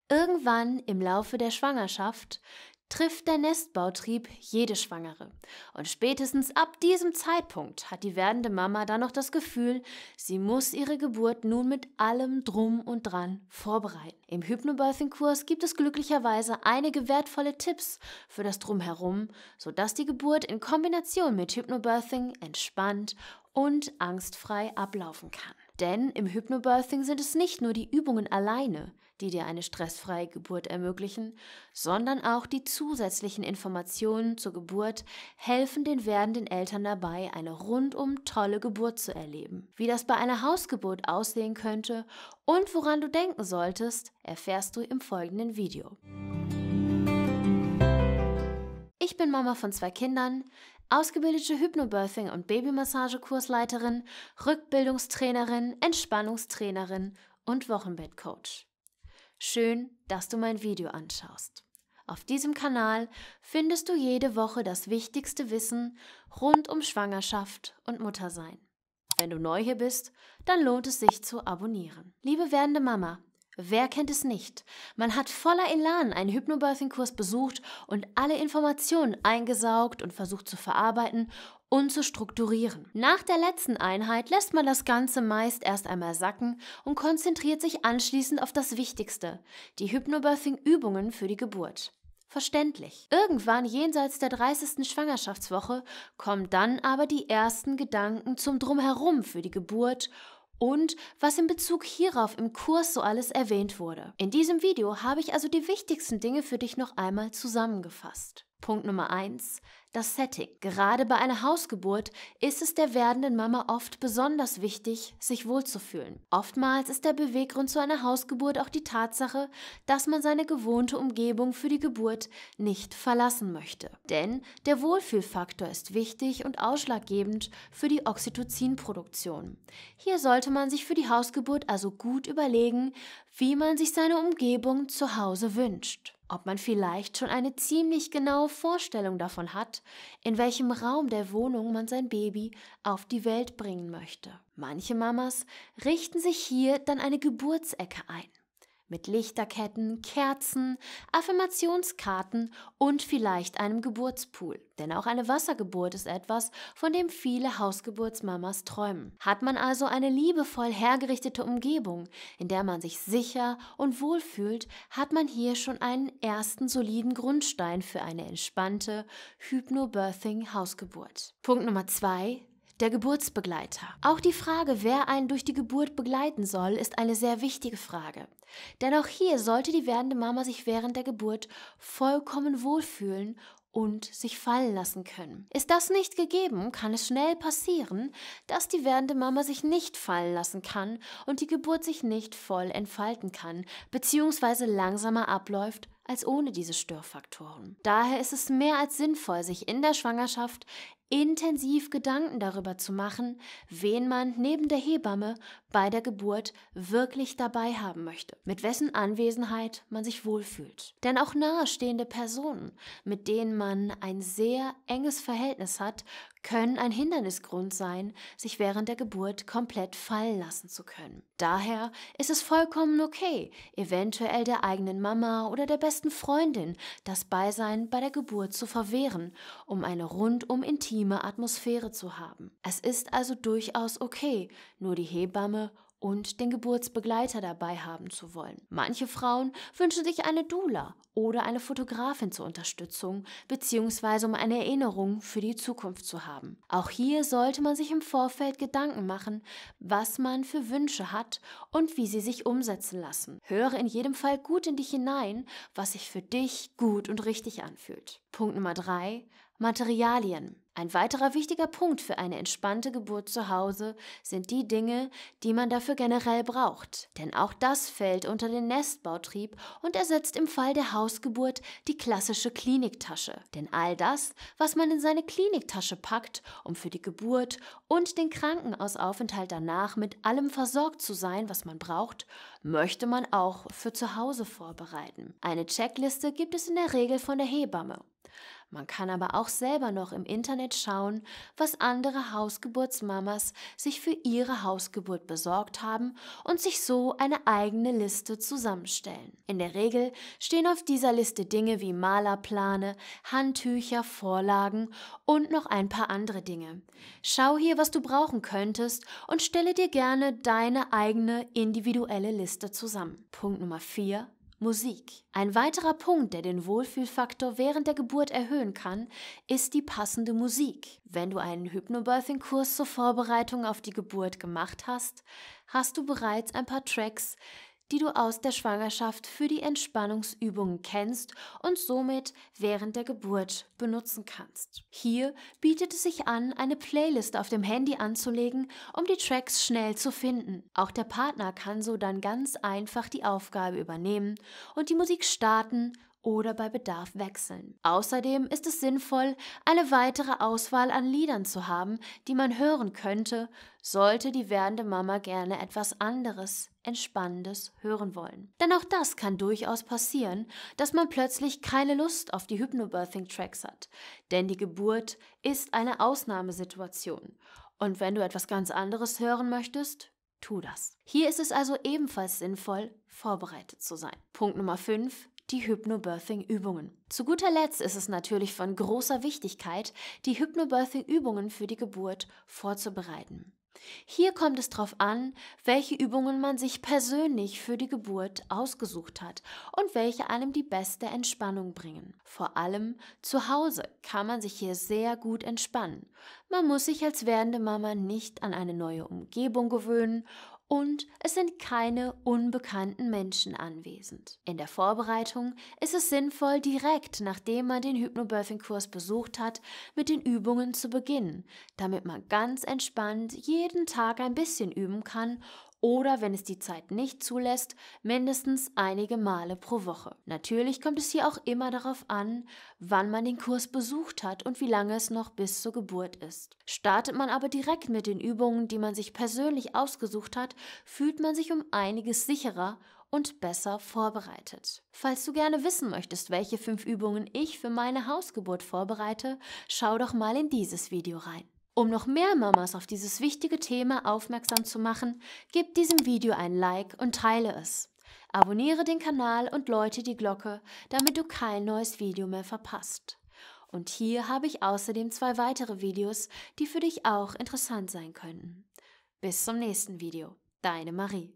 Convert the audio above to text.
Irgendwann im Laufe der Schwangerschaft trifft der Nestbautrieb jede Schwangere. Und spätestens ab diesem Zeitpunkt hat die werdende Mama dann noch das Gefühl, sie muss ihre Geburt nun mit allem Drum und Dran vorbereiten. Im Hypnobirthing-Kurs gibt es glücklicherweise einige wertvolle Tipps für das Drumherum, sodass die Geburt in Kombination mit Hypnobirthing entspannt und angstfrei ablaufen kann. Denn im Hypnobirthing sind es nicht nur die Übungen alleine, die dir eine stressfreie Geburt ermöglichen, sondern auch die zusätzlichen Informationen zur Geburt helfen den werdenden Eltern dabei, eine rundum tolle Geburt zu erleben. Wie das bei einer Hausgeburt aussehen könnte und woran du denken solltest, erfährst du im folgenden Video. Ich bin Mama von 2 Kindern, ausgebildete Hypnobirthing- und Babymassagekursleiterin, Rückbildungstrainerin, Entspannungstrainerin und Wochenbettcoach. Schön, dass du mein Video anschaust. Auf diesem Kanal findest du jede Woche das wichtigste Wissen rund um Schwangerschaft und Muttersein. Wenn du neu hier bist, dann lohnt es sich zu abonnieren. Liebe werdende Mama, wer kennt es nicht? Man hat voller Elan einen Hypnobirthing-Kurs besucht und alle Informationen eingesaugt und versucht zu verarbeiten und zu strukturieren. Nach der letzten Einheit lässt man das Ganze meist erst einmal sacken und konzentriert sich anschließend auf das Wichtigste, die Hypnobirthing-Übungen für die Geburt. Verständlich. Irgendwann jenseits der 30. Schwangerschaftswoche kommen dann aber die ersten Gedanken zum Drumherum für die Geburt und was in Bezug hierauf im Kurs so alles erwähnt wurde. In diesem Video habe ich also die wichtigsten Dinge für dich noch einmal zusammengefasst. Punkt Nummer 1. Das Setting. Gerade bei einer Hausgeburt ist es der werdenden Mama oft besonders wichtig, sich wohlzufühlen. Oftmals ist der Beweggrund zu einer Hausgeburt auch die Tatsache, dass man seine gewohnte Umgebung für die Geburt nicht verlassen möchte. Denn der Wohlfühlfaktor ist wichtig und ausschlaggebend für die Oxytocinproduktion. Hier sollte man sich für die Hausgeburt also gut überlegen, wie man sich seine Umgebung zu Hause wünscht. Ob man vielleicht schon eine ziemlich genaue Vorstellung davon hat, in welchem Raum der Wohnung man sein Baby auf die Welt bringen möchte. Manche Mamas richten sich hier dann eine Geburtsecke ein. Mit Lichterketten, Kerzen, Affirmationskarten und vielleicht einem Geburtspool. Denn auch eine Wassergeburt ist etwas, von dem viele Hausgeburtsmamas träumen. Hat man also eine liebevoll hergerichtete Umgebung, in der man sich sicher und wohl fühlt, hat man hier schon einen ersten soliden Grundstein für eine entspannte Hypnobirthing-Hausgeburt. Punkt Nummer 2. Der Geburtsbegleiter. Auch die Frage, wer einen durch die Geburt begleiten soll, ist eine sehr wichtige Frage. Denn auch hier sollte die werdende Mama sich während der Geburt vollkommen wohlfühlen und sich fallen lassen können. Ist das nicht gegeben, kann es schnell passieren, dass die werdende Mama sich nicht fallen lassen kann und die Geburt sich nicht voll entfalten kann, beziehungsweise langsamer abläuft als ohne diese Störfaktoren. Daher ist es mehr als sinnvoll, sich in der Schwangerschaft intensiv Gedanken darüber zu machen, wen man neben der Hebamme bei der Geburt wirklich dabei haben möchte, mit wessen Anwesenheit man sich wohlfühlt. Denn auch nahestehende Personen, mit denen man ein sehr enges Verhältnis hat, können ein Hindernisgrund sein, sich während der Geburt komplett fallen lassen zu können. Daher ist es vollkommen okay, eventuell der eigenen Mama oder der besten Freundin das Beisein bei der Geburt zu verwehren, um eine rundum intime Atmosphäre zu haben. Es ist also durchaus okay, nur die Hebamme und den Geburtsbegleiter dabei haben zu wollen. Manche Frauen wünschen sich eine Doula oder eine Fotografin zur Unterstützung bzw. um eine Erinnerung für die Zukunft zu haben. Auch hier sollte man sich im Vorfeld Gedanken machen, was man für Wünsche hat und wie sie sich umsetzen lassen. Höre in jedem Fall gut in dich hinein, was sich für dich gut und richtig anfühlt. Punkt Nummer 3. Materialien. Ein weiterer wichtiger Punkt für eine entspannte Geburt zu Hause sind die Dinge, die man dafür generell braucht. Denn auch das fällt unter den Nestbautrieb und ersetzt im Fall der Hausgeburt die klassische Kliniktasche. Denn all das, was man in seine Kliniktasche packt, um für die Geburt und den Krankenhausaufenthalt danach mit allem versorgt zu sein, was man braucht, möchte man auch für zu Hause vorbereiten. Eine Checkliste gibt es in der Regel von der Hebamme. Man kann aber auch selber noch im Internet schauen, was andere Hausgeburtsmamas sich für ihre Hausgeburt besorgt haben und sich so eine eigene Liste zusammenstellen. In der Regel stehen auf dieser Liste Dinge wie Malerplane, Handtücher, Vorlagen und noch ein paar andere Dinge. Schau hier, was du brauchen könntest und stelle dir gerne deine eigene individuelle Liste zusammen. Punkt Nummer 4. Musik. Ein weiterer Punkt, der den Wohlfühlfaktor während der Geburt erhöhen kann, ist die passende Musik. Wenn du einen Hypnobirthing-Kurs zur Vorbereitung auf die Geburt gemacht hast, hast du bereits ein paar Tracks, die du aus der Schwangerschaft für die Entspannungsübungen kennst und somit während der Geburt benutzen kannst. Hier bietet es sich an, eine Playlist auf dem Handy anzulegen, um die Tracks schnell zu finden. Auch der Partner kann so dann ganz einfach die Aufgabe übernehmen und die Musik starten oder bei Bedarf wechseln. Außerdem ist es sinnvoll, eine weitere Auswahl an Liedern zu haben, die man hören könnte, sollte die werdende Mama gerne etwas anderes, Entspannendes hören wollen. Denn auch das kann durchaus passieren, dass man plötzlich keine Lust auf die Hypnobirthing-Tracks hat. Denn die Geburt ist eine Ausnahmesituation. Und wenn du etwas ganz anderes hören möchtest, tu das. Hier ist es also ebenfalls sinnvoll, vorbereitet zu sein. Punkt Nummer 5. Die Hypnobirthing-Übungen. Zu guter Letzt ist es natürlich von großer Wichtigkeit, die Hypnobirthing-Übungen für die Geburt vorzubereiten. Hier kommt es darauf an, welche Übungen man sich persönlich für die Geburt ausgesucht hat und welche einem die beste Entspannung bringen. Vor allem zu Hause kann man sich hier sehr gut entspannen. Man muss sich als werdende Mama nicht an eine neue Umgebung gewöhnen und es sind keine unbekannten Menschen anwesend. In der Vorbereitung ist es sinnvoll, direkt nachdem man den Hypnobirthing-Kurs besucht hat, mit den Übungen zu beginnen, damit man ganz entspannt jeden Tag ein bisschen üben kann oder, wenn es die Zeit nicht zulässt, mindestens einige Male pro Woche. Natürlich kommt es hier auch immer darauf an, wann man den Kurs besucht hat und wie lange es noch bis zur Geburt ist. Startet man aber direkt mit den Übungen, die man sich persönlich ausgesucht hat, fühlt man sich um einiges sicherer und besser vorbereitet. Falls du gerne wissen möchtest, welche 5 Übungen ich für meine Hausgeburt vorbereite, schau doch mal in dieses Video rein. Um noch mehr Mamas auf dieses wichtige Thema aufmerksam zu machen, gib diesem Video ein Like und teile es. Abonniere den Kanal und läute die Glocke, damit du kein neues Video mehr verpasst. Und hier habe ich außerdem 2 weitere Videos, die für dich auch interessant sein könnten. Bis zum nächsten Video. Deine Marie.